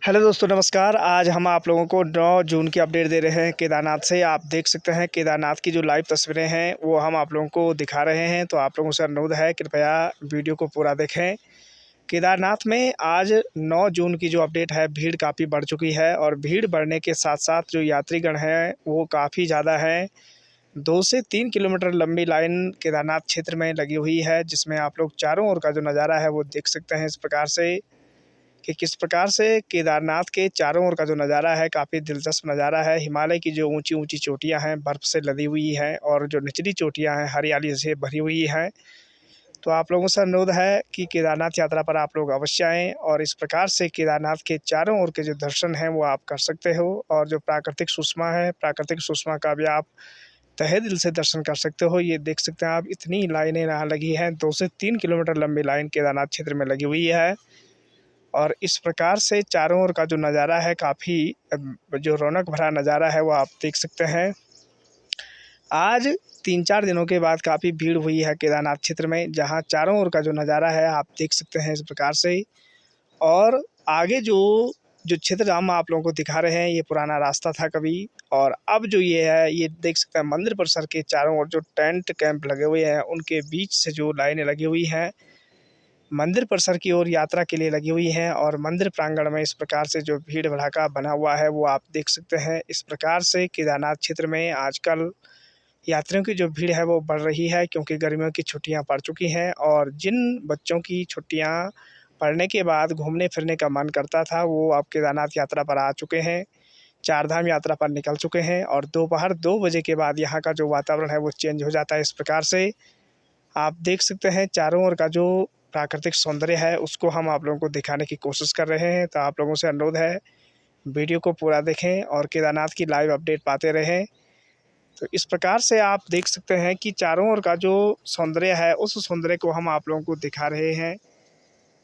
Hello दोस्तों, नमस्कार। आज हम आप लोगों को 9 जून की अपडेट दे रहे हैं केदारनाथ से। आप देख सकते हैं केदारनाथ की जो लाइव तस्वीरें हैं वो हम आप लोगों को दिखा रहे हैं। तो आप लोगों से अनुरोध है, कृपया वीडियो को पूरा देखें। केदारनाथ में आज 9 जून की जो अपडेट है, भीड़ काफ़ी बढ़ चुकी है और भीड़ बढ़ने के साथ-साथ जो यात्रीगण हैं वो काफ़ी ज़्यादा हैं। 2 से 3 किलोमीटर लंबी लाइन केदारनाथ क्षेत्र में लगी हुई है, जिसमें आप लोग चारों ओर का जो नज़ारा है वो देख सकते हैं इस प्रकार से कि किस प्रकार से केदारनाथ के चारों ओर का जो नज़ारा है काफ़ी दिलचस्प नज़ारा है। हिमालय की जो ऊंची-ऊंची चोटियां हैं बर्फ़ से लदी हुई हैं और जो निचली चोटियां हैं हरियाली से भरी हुई हैं। तो आप लोगों से अनुरोध है कि केदारनाथ यात्रा पर आप लोग अवश्य आएँ और इस प्रकार से केदारनाथ के चारों ओर के जो दर्शन हैं वो आप कर सकते हो और जो प्राकृतिक सुषमा है, प्राकृतिक सुषमा का भी आप तहे दिल से दर्शन कर सकते हो। ये देख सकते हैं आप, इतनी लाइनें यहाँ लगी हैं। 2 से 3 किलोमीटर लंबी लाइन केदारनाथ क्षेत्र में लगी हुई है और इस प्रकार से चारों ओर का जो नज़ारा है काफ़ी जो रौनक भरा नज़ारा है वो आप देख सकते हैं। आज 3-4 दिनों के बाद काफ़ी भीड़ हुई है केदारनाथ क्षेत्र में, जहाँ चारों ओर का जो नज़ारा है आप देख सकते हैं इस प्रकार से। और आगे जो जो क्षेत्र हम आप लोगों को दिखा रहे हैं, ये पुराना रास्ता था कभी, और अब जो ये है, ये देख सकते हैं मंदिर परिसर के चारों ओर जो टेंट कैंप लगे हुए हैं उनके बीच से जो लाइनें लगी हुई हैं मंदिर परिसर की ओर यात्रा के लिए लगी हुई हैं और मंदिर प्रांगण में इस प्रकार से जो भीड़ भड़ाका बना हुआ है वो आप देख सकते हैं। इस प्रकार से केदारनाथ क्षेत्र में आजकल यात्रियों की जो भीड़ है वो बढ़ रही है, क्योंकि गर्मियों की छुट्टियां पड़ चुकी हैं और जिन बच्चों की छुट्टियां पड़ने के बाद घूमने फिरने का मन करता था वो अब केदारनाथ यात्रा पर आ चुके हैं, चार धाम यात्रा पर निकल चुके हैं और दोपहर 2 बजे के बाद यहाँ का जो वातावरण है वो चेंज हो जाता है। इस प्रकार से आप देख सकते हैं चारों ओर का जो प्राकृतिक सौंदर्य है उसको हम आप लोगों को दिखाने की कोशिश कर रहे हैं। तो आप लोगों से अनुरोध है, वीडियो को पूरा देखें और केदारनाथ की लाइव अपडेट पाते रहें। तो इस प्रकार से आप देख सकते हैं कि चारों ओर का जो सौंदर्य है उस सौंदर्य को हम आप लोगों को दिखा रहे हैं।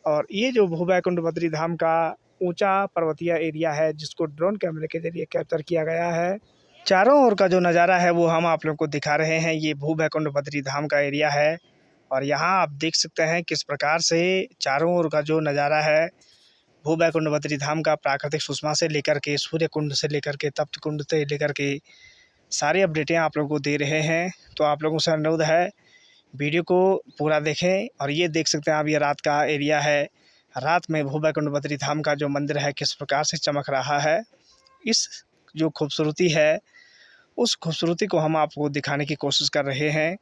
और ये जो भूवैकुंठ बद्री धाम का ऊंचा पर्वतीय एरिया है जिसको ड्रोन कैमरे के जरिए कैप्चर किया गया है, चारों ओर का जो नज़ारा है वो हम आप लोगों को दिखा रहे हैं। ये भूवैकुंठ बद्री धाम का एरिया है और यहाँ आप देख सकते हैं किस प्रकार से चारों ओर का जो नज़ारा है भूवैकुंठ बद्री धाम का प्राकृतिक सुषमा से लेकर के सूर्य कुंड से लेकर के तप्त कुंड से लेकर के सारी अपडेटें आप लोगों को दे रहे हैं। तो आप लोगों से अनुरोध है, वीडियो को पूरा देखें। और ये देख सकते हैं आप, ये रात का एरिया है। रात में भूवैकुंठ बद्री धाम का जो मंदिर है किस प्रकार से चमक रहा है, इस जो खूबसूरती है उस खूबसूरती को हम आपको दिखाने की कोशिश कर रहे हैं।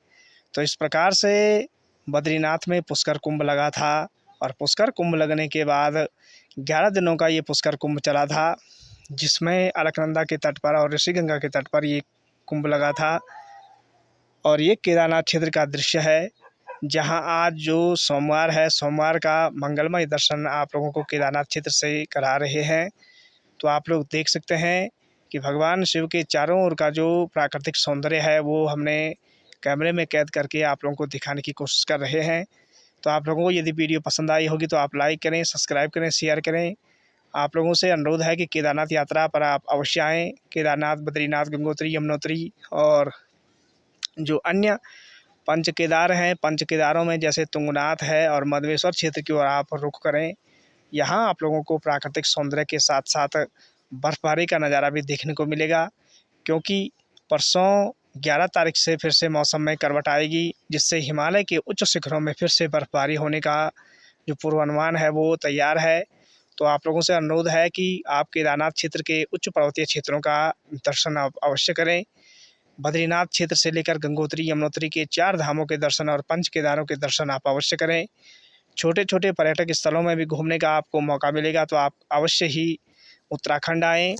तो इस प्रकार से बद्रीनाथ में पुष्कर कुंभ लगा था और पुष्कर कुंभ लगने के बाद 11 दिनों का ये पुष्कर कुंभ चला था, जिसमें अलकनंदा के तट पर और ऋषिगंगा के तट पर ये कुंभ लगा था। और ये केदारनाथ क्षेत्र का दृश्य है, जहां आज जो सोमवार है, सोमवार का मंगलमय दर्शन आप लोगों को केदारनाथ क्षेत्र से करा रहे हैं। तो आप लोग देख सकते हैं कि भगवान शिव के चारों ओर का जो प्राकृतिक सौंदर्य है वो हमने कैमरे में कैद करके आप लोगों को दिखाने की कोशिश कर रहे हैं। तो आप लोगों को यदि वीडियो पसंद आई होगी तो आप लाइक करें, सब्सक्राइब करें, शेयर करें। आप लोगों से अनुरोध है कि केदारनाथ यात्रा पर आप अवश्य आएँ। केदारनाथ, बद्रीनाथ, गंगोत्री, यमुनोत्री और जो अन्य पंच केदार हैं, पंच केदारों में जैसे तुंगनाथ है और मधवेश्वर क्षेत्र की ओर आप रुख करें। यहाँ आप लोगों को प्राकृतिक सौंदर्य के साथ साथ बर्फबारी का नज़ारा भी देखने को मिलेगा, क्योंकि परसों 11 तारीख से फिर से मौसम में करवट आएगी, जिससे हिमालय के उच्च शिखरों में फिर से बर्फबारी होने का जो पूर्वानुमान है वो तैयार है। तो आप लोगों से अनुरोध है कि आप केदारनाथ क्षेत्र के उच्च पर्वतीय क्षेत्रों का दर्शन आप अवश्य करें। बद्रीनाथ क्षेत्र से लेकर गंगोत्री, यमुनोत्री के 4 धामों के दर्शन और पंच केदारों के दर्शन आप अवश्य करें। छोटे छोटे पर्यटक स्थलों में भी घूमने का आपको मौका मिलेगा, तो आप अवश्य ही उत्तराखंड आएँ।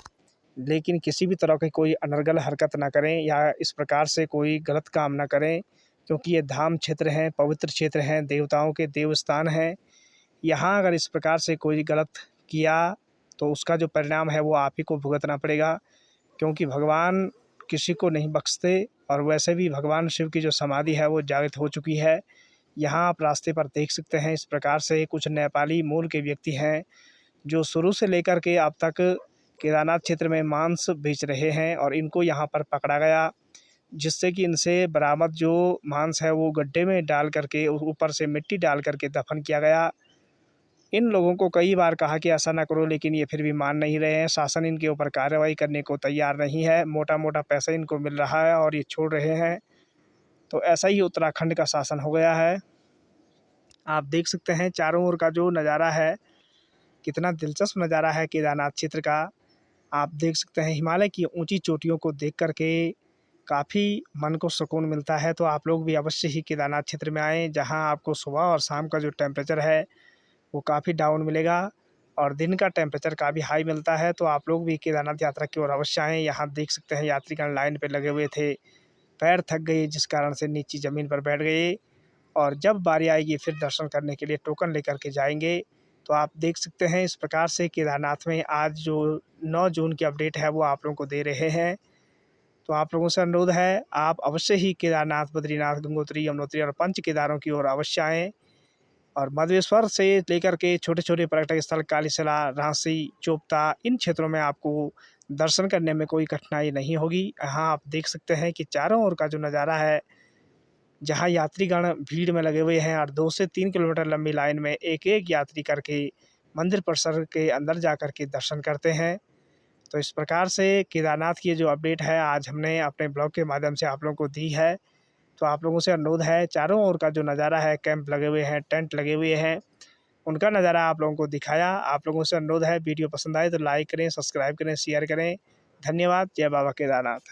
लेकिन किसी भी तरह की कोई अनर्गल हरकत ना करें या इस प्रकार से कोई गलत काम ना करें, क्योंकि ये धाम क्षेत्र हैं, पवित्र क्षेत्र हैं, देवताओं के देवस्थान हैं। यहाँ अगर इस प्रकार से कोई गलत किया तो उसका जो परिणाम है वो आप ही को भुगतना पड़ेगा, क्योंकि भगवान किसी को नहीं बख्शते। और वैसे भी भगवान शिव की जो समाधि है वो जागृत हो चुकी है। यहाँ आप रास्ते पर देख सकते हैं इस प्रकार से कुछ नेपाली मूल के व्यक्ति हैं जो शुरू से लेकर के अब तक केदारनाथ क्षेत्र में मांस बेच रहे हैं और इनको यहाँ पर पकड़ा गया, जिससे कि इनसे बरामद जो मांस है वो गड्ढे में डाल करके ऊपर से मिट्टी डाल करके दफन किया गया। इन लोगों को कई बार कहा कि ऐसा ना करो, लेकिन ये फिर भी मान नहीं रहे हैं। शासन इनके ऊपर कार्रवाई करने को तैयार नहीं है। मोटा मोटा पैसा इनको मिल रहा है और ये छोड़ रहे हैं। तो ऐसा ही उत्तराखंड का शासन हो गया है। आप देख सकते हैं चारों ओर का जो नज़ारा है, कितना दिलचस्प नज़ारा है केदारनाथ क्षेत्र का। आप देख सकते हैं हिमालय की ऊंची चोटियों को देख करके काफ़ी मन को सुकून मिलता है। तो आप लोग भी अवश्य ही केदारनाथ क्षेत्र में आएँ, जहां आपको सुबह और शाम का जो टेम्परेचर है वो काफ़ी डाउन मिलेगा और दिन का टेम्परेचर काफ़ी हाई मिलता है। तो आप लोग भी केदारनाथ यात्रा की ओर अवश्य आएँ। यहाँ देख सकते हैं यात्रीगण लाइन पे लगे हुए थे, पैर थक गए जिस कारण से नीचे ज़मीन पर बैठ गए और जब बारी आएगी फिर दर्शन करने के लिए टोकन लेकर के जाएंगे। तो आप देख सकते हैं इस प्रकार से केदारनाथ में आज जो 9 जून की अपडेट है वो आप लोगों को दे रहे हैं। तो आप लोगों से अनुरोध है, आप अवश्य ही केदारनाथ, बद्रीनाथ, गंगोत्री, यमुनोत्री और पंच केदारों की ओर अवश्य आएँ और मधवेश्वर से लेकर के छोटे-छोटे पर्यटक स्थल कालीसला, रांसी, चोपता, इन क्षेत्रों में आपको दर्शन करने में कोई कठिनाई नहीं होगी। यहाँ आप देख सकते हैं कि चारों ओर का जो नज़ारा है, जहाँ यात्रीगण भीड़ में लगे हुए हैं और 2 से 3 किलोमीटर लंबी लाइन में एक-एक यात्री करके मंदिर परिसर के अंदर जा कर के दर्शन करते हैं। तो इस प्रकार से केदारनाथ की जो अपडेट है आज हमने अपने ब्लॉग के माध्यम से आप लोगों को दी है। तो आप लोगों से अनुरोध है, चारों ओर का जो नज़ारा है, कैंप लगे हुए हैं, टेंट लगे हुए हैं, उनका नज़ारा आप लोगों को दिखाया। आप लोगों से अनुरोध है, वीडियो पसंद आए तो लाइक करें, सब्सक्राइब करें, शेयर करें। धन्यवाद। जय बाबा केदारनाथ।